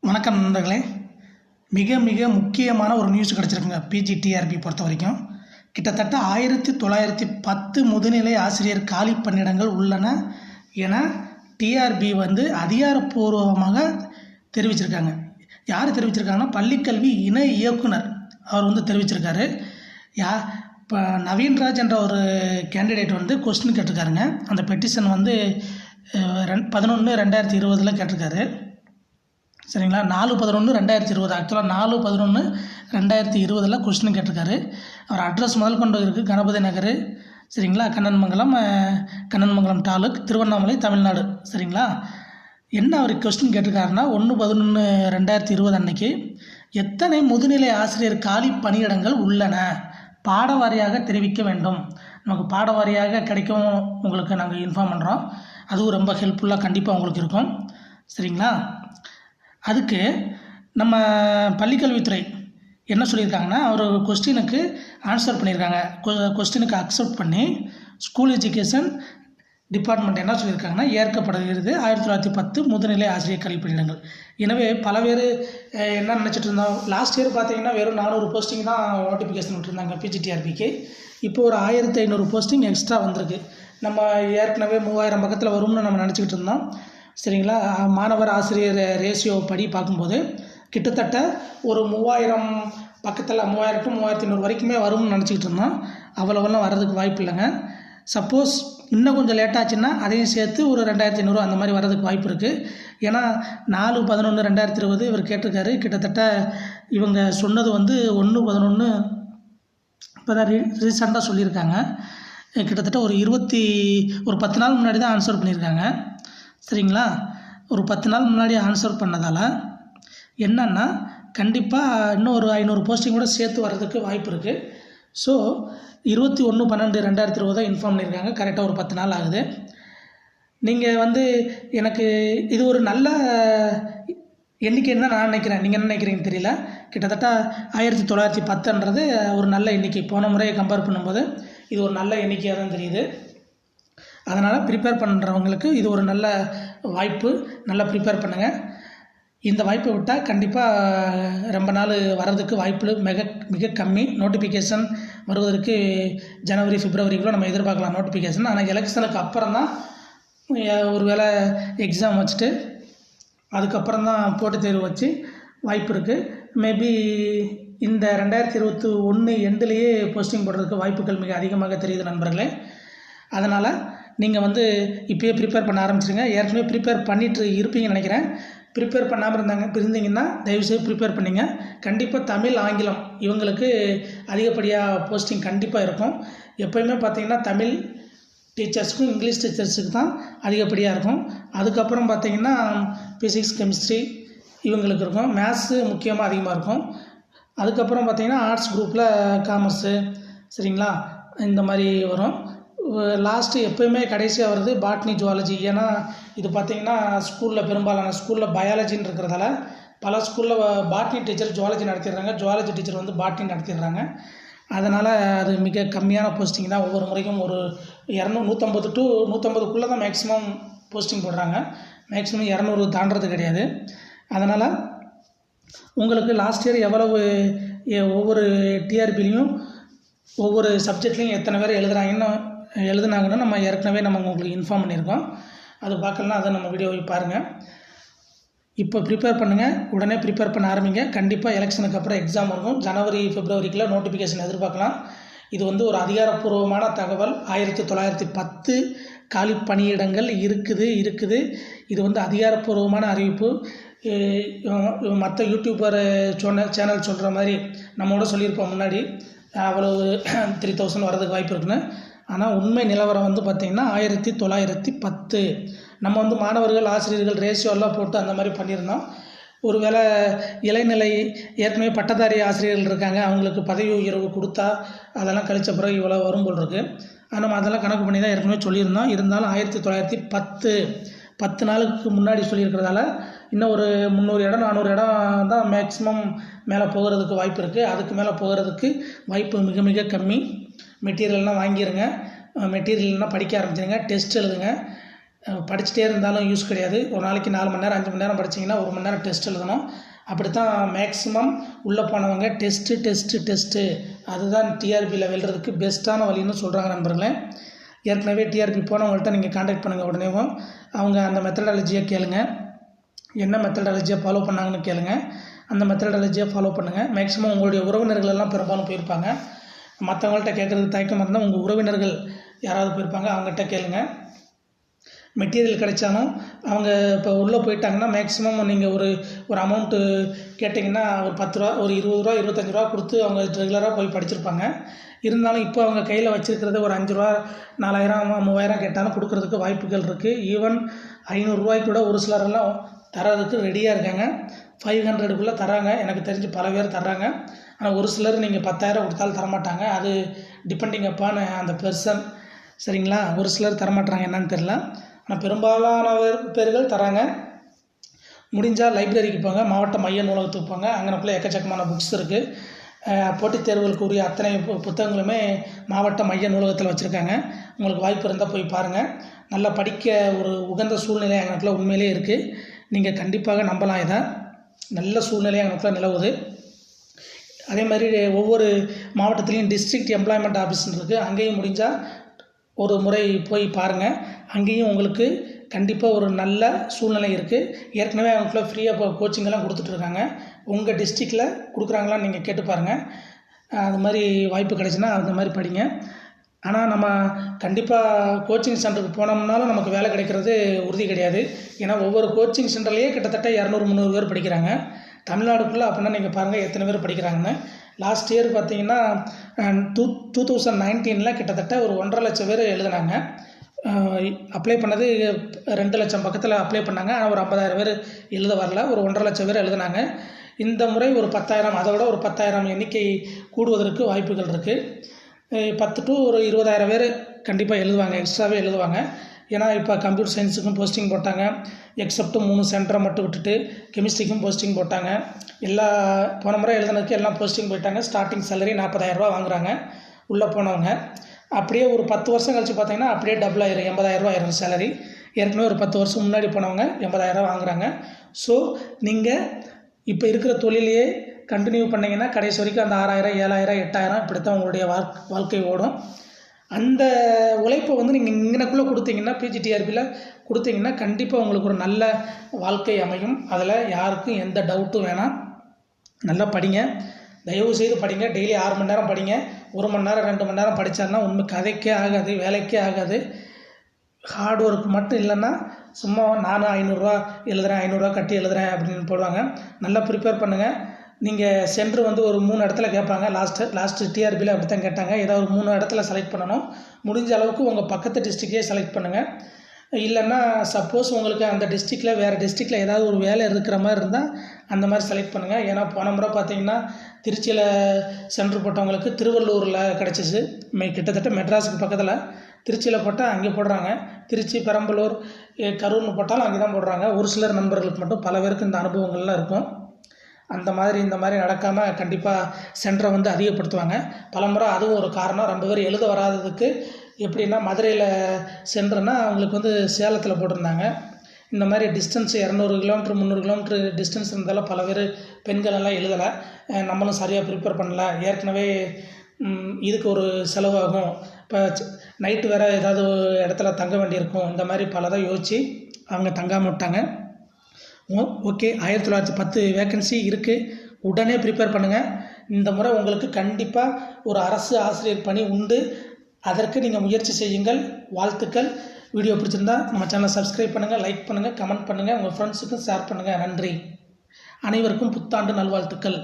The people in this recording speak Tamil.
வணக்கம் நண்பர்களே. மிக மிக முக்கியமான ஒரு நியூஸ் கிடச்சிருக்குங்க. பிஜிடிஆர்பி பொறுத்த வரைக்கும் கிட்டத்தட்ட 1910 முதுநிலை ஆசிரியர் காலி பணியிடங்கள் உள்ளன என டிஆர்பி அதிகாரப்பூர்வமாக தெரிவிச்சிருக்காங்க. யார் தெரிவிச்சிருக்காங்கன்னா, பள்ளிக்கல்வி இணை இயக்குனர் அவர் தெரிவிச்சிருக்காரு. இப்போ நவீன்ராஜ் என்ற ஒரு கேண்டிடேட் கொஸ்டின் கேட்டிருக்காருங்க. அந்த பெட்டிஷன் 11/2020 கேட்டிருக்காரு. சரிங்களா, 4/11/2020 ஆக்சுவலாக 4/11/2020 கொஸ்டின் கேட்டிருக்காரு. அவர் அட்ரஸ் முதல் கொண்டு இருக்குது. கணபதி நகர், சரிங்களா, கண்ணன்மங்கலம் தாலுக், திருவண்ணாமலை, தமிழ்நாடு. சரிங்களா, என்ன அவர் கொஸ்டின் கேட்டிருக்காருன்னா, 1/11/2020 அன்னைக்கு எத்தனை முதுநிலை ஆசிரியர் காலி பணியிடங்கள் உள்ளன, பாடவாரியாக தெரிவிக்க வேண்டும். நமக்கு பாடவாரியாக கிடைக்கும், உங்களுக்கு நாங்கள் இன்ஃபார்ம் பண்ணுறோம். அதுவும் ரொம்ப ஹெல்ப்ஃபுல்லாக கண்டிப்பாக உங்களுக்கு இருக்கும். சரிங்களா, அதுக்கு நம்ம பள்ளிக்கல்வித்துறை என்ன சொல்லியிருக்காங்கன்னா, அவர் கொஸ்டினுக்கு ஆன்சர் பண்ணியிருக்காங்க. கொஸ்டினுக்கு அக்செப்ட் பண்ணி ஸ்கூல் எஜுகேஷன் டிபார்ட்மெண்ட் என்ன சொல்லியிருக்காங்கன்னா, ஏற்கப்படுகிறது 1910 முதுநிலை ஆசிரியர் கல்வி பணியிடங்கள். எனவே பல பேர் என்ன நினச்சிட்டு இருந்தோம், லாஸ்ட் இயர் பார்த்தீங்கன்னா வெறும் 400 போஸ்டிங் தான் நோட்டிஃபிகேஷன் விட்டுருந்தாங்க பிஜிடிஆர்பிக்கு. இப்போ ஒரு 1500 போஸ்டிங் எக்ஸ்ட்ரா வந்திருக்கு. நம்ம ஏற்கனவே 3000 பக்கத்தில் வரும்னு நம்ம நினச்சிக்கிட்டு இருந்தோம். சரிங்களா, மாணவர் ஆசிரியர் ரேஷியோ படி பார்க்கும்போது கிட்டத்தட்ட ஒரு 3000 பக்கத்தில் 3000 to 3500 வரைக்குமே வரும்னு நினச்சிக்கிட்டு இருந்தோம். அவ்வளோவெல்லாம் வர்றதுக்கு வாய்ப்பு இல்லைங்க. சப்போஸ் இன்னும் கொஞ்சம் லேட்டாச்சுன்னா அதையும் சேர்த்து ஒரு 2500 அந்த மாதிரி வர்றதுக்கு வாய்ப்பு இருக்குது. ஏன்னா 4/11/2020 இவர் கேட்டிருக்காரு. கிட்டத்தட்ட இவங்க சொன்னது 1/11 இப்போ தான் ரீசெண்டாக சொல்லியிருக்காங்க. கிட்டத்தட்ட ஒரு 10 நாள் முன்னாடி தான் ஆன்சர் பண்ணியிருக்காங்க. சரிங்களா, ஒரு 10 நாள் முன்னாடி ஆன்சர் பண்ணதால் என்னன்னா, கண்டிப்பாக இன்னும் ஒரு 500 போஸ்டிங் கூட சேர்த்து வர்றதுக்கு வாய்ப்பு இருக்குது. ஸோ 21/12/2020 இன்ஃபார்ம் பண்ணியிருக்காங்க. கரெக்டாக ஒரு 10 நாள் ஆகுது. நீங்கள் எனக்கு இது ஒரு நல்ல எண்ணிக்கைன்னு தான் நான் நினைக்கிறேன். நீங்கள் என்ன நினைக்கிறீங்கன்னு தெரியல. கிட்டத்தட்ட 1910ன்றது ஒரு நல்ல எண்ணிக்கை. போன முறையை கம்பேர் பண்ணும்போது இது ஒரு நல்ல எண்ணிக்கையாக தான் தெரியுது. அதனால் ப்ரிப்பேர் பண்ணுறவங்களுக்கு இது ஒரு நல்ல வாய்ப்பு. நல்லா ப்ரிப்பேர் பண்ணுங்கள். இந்த வாய்ப்பை விட்டால் கண்டிப்பாக ரொம்ப நாள் வர்றதுக்கு வாய்ப்பு மிக கம்மி. நோட்டிஃபிகேஷன் வருவதற்கு ஜனவரி, பிப்ரவரிக்குள்ளே நம்ம எதிர்பார்க்கலாம் நோட்டிஃபிகேஷன். ஆனால் எலெக்ஷனுக்கு அப்புறம் தான் ஒரு வேளை எக்ஸாம் வச்சுட்டு அதுக்கப்புறம் தான் போட்டித் தேர்வு வச்சு வாய்ப்பு இருக்குது. மேபி இந்த 2021 எண்ட்லேயே போஸ்டிங் போடுறதுக்கு வாய்ப்புகள் மிக அதிகமாக தெரியுது நண்பர்களே. அதனால் நீங்கள் இப்போயே ப்ரிப்பேர் பண்ண ஆரம்பிச்சிருங்க. ஏற்கனவே ப்ரிப்பேர் பண்ணிட்டு இருப்பீங்கன்னு நினைக்கிறேன். ப்ரிப்பேர் பண்ணாமல் இருந்தீங்கன்னா தயவுசெய்து ப்ரிப்பேர் பண்ணிங்க. கண்டிப்பாக தமிழ், ஆங்கிலம் இவங்களுக்கு அதிகப்படியாக போஸ்டிங் கண்டிப்பாக இருக்கும். எப்போயுமே பார்த்தீங்கன்னா தமிழ் டீச்சர்ஸுக்கும் இங்கிலீஷ் டீச்சர்ஸுக்கு தான் அதிகப்படியாக இருக்கும். அதுக்கப்புறம் பார்த்தீங்கன்னா ஃபிசிக்ஸ், கெமிஸ்ட்ரி இவங்களுக்கு இருக்கும். மேத்ஸு முக்கியமாக அதிகமாக இருக்கும். அதுக்கப்புறம் பார்த்தீங்கன்னா ஆர்ட்ஸ் குரூப்பில் காமர்ஸு, சரிங்களா, இந்த மாதிரி வரும். லாஸ்ட்டு எப்போயுமே கடைசியாக வருது பாட்னி, ஜுவாலஜி. ஏன்னா இது பார்த்திங்கன்னா ஸ்கூலில் பெரும்பாலான ஸ்கூலில் பயாலஜின்னு இருக்கிறதால பல ஸ்கூலில் பாட்னி டீச்சர் ஜுவாலஜி நடத்திடுறாங்க, ஜுவாலஜி டீச்சர் பாட்னி நடத்திடுறாங்க. அதனால் அது மிக கம்மியான போஸ்டிங் தான். ஒவ்வொரு முறைக்கும் ஒரு 150 to 150க்குள்ளே தான் மேக்ஸிமம் போஸ்டிங் போடுறாங்க. மேக்ஸிமம் 200 தாண்டறது கிடையாது. அதனால் உங்களுக்கு லாஸ்ட் இயர் எவ்வளவு ஒவ்வொரு டிஆர்பிலையும் ஒவ்வொரு சப்ஜெக்ட்லேயும் எத்தனை பேர் எழுதுனாங்கன்னு நம்ம ஏற்கனவே உங்களுக்கு இன்ஃபார்ம் பண்ணியிருக்கோம். அது பார்க்கலாம், அதை நம்ம வீடியோவை பாருங்கள். இப்போ ப்ரிப்பேர் பண்ணுங்கள். உடனே ப்ரிப்பேர் பண்ண ஆரம்பிங்க. கண்டிப்பாக எலெக்ஷனுக்கு அப்புறம் எக்ஸாம் இருக்கும். ஜனவரி, பிப்ரவரிக்குள்ளே நோட்டிஃபிகேஷன் எதிர்பார்க்கலாம். இது ஒரு அதிகாரப்பூர்வமான தகவல். 1910 காலி பணியிடங்கள் இருக்குது. இது அதிகாரப்பூர்வமான அறிவிப்பு. மற்ற யூடியூபர் சேனல் சொல்கிற மாதிரி நம்மளோட சொல்லியிருப்போம் முன்னாடி அவ்வளோ 3000 வர்றதுக்கு வாய்ப்பு இருக்குன்னு. ஆனால் உண்மை நிலவரம் பார்த்திங்கன்னா 1910. நம்ம மாணவர்கள், ஆசிரியர்கள் ரேஷியோலாம் போட்டு அந்த மாதிரி பண்ணியிருந்தோம். ஒரு வேளை இளைநிலை ஏற்கனவே பட்டதாரி ஆசிரியர்கள் இருக்காங்க, அவங்களுக்கு பதவி உயர்வு கொடுத்தா அதெல்லாம் கழிச்ச பிறகு இவ்வளோ வரும் போல் இருக்குது. நம்ம அதெல்லாம் கணக்கு பண்ணி தான் ஏற்கனவே சொல்லியிருந்தோம். இருந்தாலும் 1910 10 நாளுக்கு முன்னாடி சொல்லியிருக்கிறதால இன்னும் ஒரு 300 இடம் 400 இடம் தான் மேக்ஸிமம் மேலே போகிறதுக்கு வாய்ப்பு இருக்குது. அதுக்கு மேலே போகிறதுக்கு வாய்ப்பு மிக மிக கம்மி. மெட்டீரியல்லாம் வாங்கிடுங்க. மெட்டீரியல்னால் படிக்க ஆரம்பிச்சிடுங்க. டெஸ்ட் எழுதுங்க. படிச்சுட்டே இருந்தாலும் யூஸ் கிடையாது. ஒரு நாளைக்கு 4 மணி நேரம் 5 மணி நேரம் படிச்சிங்கன்னா 1 மணி நேரம் டெஸ்ட் எழுதணும். அப்படித்தான் மேக்ஸிமம் உள்ளே போனவங்க டெஸ்ட்டு அதுதான் டிஆர்பியில் வெல்றதுக்கு பெஸ்ட்டான வழின்னு சொல்கிறாங்க நண்பர்களே. ஏற்கனவே டிஆர்பி போனவங்கள்ட்ட நீங்கள் காண்டாக்ட் பண்ணுங்கள். உடனேவும் அவங்க அந்த மெத்தடாலஜியை கேளுங்க, என்ன மெத்தடாலஜியை ஃபாலோ பண்ணாங்கன்னு கேளுங்க. அந்த மெத்தடாலஜியை ஃபாலோ பண்ணுங்கள். மேக்ஸிமம் உங்களுடைய உறவினர்கள் எல்லாம் பெரும்பாலும் போயிருப்பாங்க. மற்றவங்கள்ட்ட கேட்குறதுக்கு தயக்கமாக இருந்தால் உங்கள் உறவினர்கள் யாராவது போயிருப்பாங்க, அவங்ககிட்ட கேளுங்க. மெட்டீரியல் கிடைச்சாலும் அவங்க இப்போ உள்ளே போயிட்டாங்கன்னா மேக்ஸிமம் நீங்கள் ஒரு அமௌண்ட்டு கேட்டிங்கன்னா ஒரு 10 ரூபா, ஒரு 20 ரூபா 25 ரூபா கொடுத்து அவங்க ரெகுலராக போய் படிச்சிருப்பாங்க. இருந்தாலும் இப்போ அவங்க கையில் வச்சுருக்கிறது ஒரு 5 ரூபா 4000 3000 கேட்டாலும் கொடுக்கறதுக்கு வாய்ப்புகள் இருக்குது. ஈவன் 500 ரூபாய்க்கு கூட ஒரு சிலரெல்லாம் தரதுக்கு ரெடியாக இருக்காங்க. 500க்குள்ளே தராங்க, எனக்கு தெரிஞ்சு பல பேர் தர்றாங்க. ஆனால் ஒரு சிலர் நீங்கள் 10,000 கொடுத்தாலும் தரமாட்டாங்க. அது டிபெண்டிங் அப்பான் அந்த பெர்சன், சரிங்களா? ஒரு சிலர் தரமாட்டாங்க, என்னன்னு தெரில. ஆனால் பெரும்பாலான பேர்கள் தராங்க. முடிஞ்சால் லைப்ரரிக்கு போங்க, மாவட்ட மைய நூலகத்துக்கு போங்க. அங்கனக்குள்ளே எக்கச்சக்கமான புக்ஸ் இருக்குது. போட்டித் தேர்வுகளுக்கு உரிய அத்தனை புத்தகங்களுமே மாவட்ட மைய நூலகத்தில் வச்சுருக்காங்க. உங்களுக்கு வாய்ப்பு இருந்தால் போய் பாருங்கள். நல்லா படிக்க ஒரு உகந்த சூழ்நிலை அங்கனக்குள்ளே உண்மையிலே இருக்குது. நீங்கள் கண்டிப்பாக நம்பலாம். இதை நல்ல சூழ்நிலை அங்கனக்குள்ளே நிலவுது. அதே மாதிரி ஒவ்வொரு மாவட்டத்துலேயும் டிஸ்ட்ரிக்ட் எம்ப்ளாய்மெண்ட் ஆஃபீஸ்ன்னு இருக்குது. அங்கேயும் முடிஞ்சால் ஒரு முறை போய் பாருங்கள். அங்கேயும் உங்களுக்கு கண்டிப்பாக ஒரு நல்ல சூழ்நிலை இருக்குது. ஏற்கனவே அவங்களுக்குள்ள ஃப்ரீயாக கோச்சிங்கெல்லாம் கொடுத்துட்ருக்காங்க. உங்கள் டிஸ்ட்ரிக்டில் கொடுக்குறாங்களான்னு நீங்கள் கேட்டு பாருங்கள். அது மாதிரி வாய்ப்பு கிடைச்சுன்னா அந்த மாதிரி படிங்க. ஆனால் நம்ம கண்டிப்பாக கோச்சிங் சென்டருக்கு போனோம்னாலும் நமக்கு வேலை கிடைக்கிறது உறுதி கிடையாது. ஏன்னா ஒவ்வொரு கோச்சிங் சென்டர்லேயே கிட்டத்தட்ட 200-300 பேர் படிக்கிறாங்க. தமிழ்நாடுக்குள்ளே அப்படின்னா நீங்கள் பாருங்கள் எத்தனை பேர் படிக்கிறாங்கன்னு. லாஸ்ட் இயர் பார்த்தீங்கன்னா 2019 கிட்டத்தட்ட ஒரு 1.5 லட்சம் பேர் எழுதுனாங்க. அப்ளை பண்ணது 2 லட்சம் பக்கத்தில் அப்ளை பண்ணாங்க. ஆனால் ஒரு 50,000 பேர் எழுத வரல. ஒரு 1.5 லட்சம் பேர் எழுதுனாங்க. இந்த முறை ஒரு 10,000, அதை விட ஒரு 10,000 எண்ணிக்கை கூடுவதற்கு வாய்ப்புகள் இருக்குது. 10 to ஒரு 20,000 பேர் கண்டிப்பாக எழுதுவாங்க, எக்ஸ்ட்ராவே எழுதுவாங்க. ஏன்னா இப்போ கம்ப்யூட்டர் சயின்ஸுக்கும் போஸ்டிங் போட்டாங்க. எக்ஸப்ட் 3 சென்டரை மட்டும் விட்டுட்டு கெமிஸ்ட்ரிக்கும் போஸ்டிங் போட்டாங்க. போன முறை எழுதுனதுக்கு எல்லாம் போஸ்டிங் போயிட்டாங்க. ஸ்டார்டிங் சேலரி 40,000 ரூபா வாங்குறாங்க உள்ளே போனவங்க. அப்படியே ஒரு 10 வருஷம் கழிச்சு பார்த்தீங்கன்னா அப்படியே டபுள் ஆயிரும், 80,000 ரூபா ஆயிரும் சேலரி. ஏற்கனவே ஒரு 10 வருஷம் முன்னாடி போனவங்க 80,000 ரூபா வாங்குறாங்க. ஸோ நீங்கள் இப்போ இருக்கிற தொழிலையே கண்டினியூ பண்ணிங்கன்னா கடைசி வரைக்கும் அந்த 6,000 7,000 8,000 இப்படி தான் உங்களுடைய வாழ்க்கை ஓடும். அந்த உழைப்பை வந்து நீங்கள் இங்கனக்குள்ளே கொடுத்தீங்கன்னா, பிஜிடிஆர்பியில் கொடுத்தீங்கன்னா கண்டிப்பாக உங்களுக்கு ஒரு நல்ல வாழ்க்கை அமையும். அதில் யாருக்கும் எந்த டவுட்டும் வேணாம். நல்லா படிங்க, தயவு செய்து படிங்க. டெய்லி 6 மணி நேரம் படிங்க. 1 மணி நேரம் 2 மணி நேரம் படித்தாருன்னா உண்மை கதைக்கே ஆகாது, வேலைக்கே ஆகாது. ஹார்ட் ஒர்க் மட்டும் இல்லைன்னா சும்மா நானும் 500 ரூபா எழுதுகிறேன், 500 ரூபா கட்டி எழுதுகிறேன் அப்படின்னு போடுவாங்க. நல்லா ப்ரிப்பேர் பண்ணுங்கள். நீங்கள் சென்டர் வந்து ஒரு 3 இடத்துல கேட்பாங்க. லாஸ்ட்டு டிஆர்பியில் அப்படி தான் கேட்டாங்க. ஏதாவது ஒரு 3 இடத்துல செலக்ட் பண்ணணும். முடிஞ்ச அளவுக்கு உங்கள் பக்கத்து டிஸ்ட்ரிக்டே செலக்ட் பண்ணுங்கள். இல்லைன்னா சப்போஸ் உங்களுக்கு அந்த டிஸ்ட்ரிக்டில் வேறு டிஸ்ட்ரிக்டில் ஏதாவது ஒரு வேலை இருக்கிற மாதிரி இருந்தால் அந்த மாதிரி செலக்ட் பண்ணுங்கள். ஏன்னா போன முறை பார்த்தீங்கன்னா திருச்சியில் சென்டர் போட்டவங்களுக்கு திருவள்ளூரில் கிடச்சிச்சு. கிட்டத்தட்ட மெட்ராஸுக்கு பக்கத்தில் திருச்சியில் போட்டால் அங்கே போடுறாங்க. திருச்சி, பெரம்பலூர், கரூர்னு போட்டாலும் அங்கே தான் போடுறாங்க. ஒரு சிலர் நண்பர்களுக்கு மட்டும், பல பேருக்கு இந்த அனுபவங்கள்லாம் இருக்கும். இந்த மாதிரி நடக்காமல் கண்டிப்பாக சென்டரை வந்து அதிகப்படுத்துவாங்க. பலமுறை அதுவும் ஒரு காரணம். 2 பேர் எழுத வராததுக்கு எப்படின்னா, மதுரையில் சென்டர்னா அவங்களுக்கு வந்து சேலத்தில் போட்டிருந்தாங்க. இந்த மாதிரி டிஸ்டன்ஸ் 200 கிலோமீட்டர் 300 கிலோமீட்டர் டிஸ்டன்ஸ் இருந்தாலும் பல பேர் பெண்கள் எல்லாம் எழுதலை. நம்மளும் சரியாக ப்ரிப்பேர் பண்ணல, ஏற்கனவே இதுக்கு ஒரு செலவாகும், இப்போ நைட்டு வேறு ஏதாவது இடத்துல தங்க வேண்டியிருக்கும், இந்த மாதிரி பலதாக யோசித்து அவங்க தங்காமல் விட்டாங்க. ஓகே, 1910 வேக்கன்சி இருக்குது. உடனே ப்ரிப்பேர் பண்ணுங்கள். இந்த முறை உங்களுக்கு கண்டிப்பாக ஒரு அரசு ஆசிரியர் பணி உண்டு. அதற்கு நீங்கள் முயற்சி செய்யுங்கள். வாழ்த்துக்கள். வீடியோ பிடிச்சிருந்தா நம்ம சேனலை சப்ஸ்கிரைப் பண்ணுங்கள், லைக் பண்ணுங்கள், கமெண்ட் பண்ணுங்கள், உங்கள் ஃப்ரெண்ட்ஸுக்கும் ஷேர் பண்ணுங்கள். நன்றி. அனைவருக்கும் புத்தாண்டு நல்வாழ்த்துக்கள்.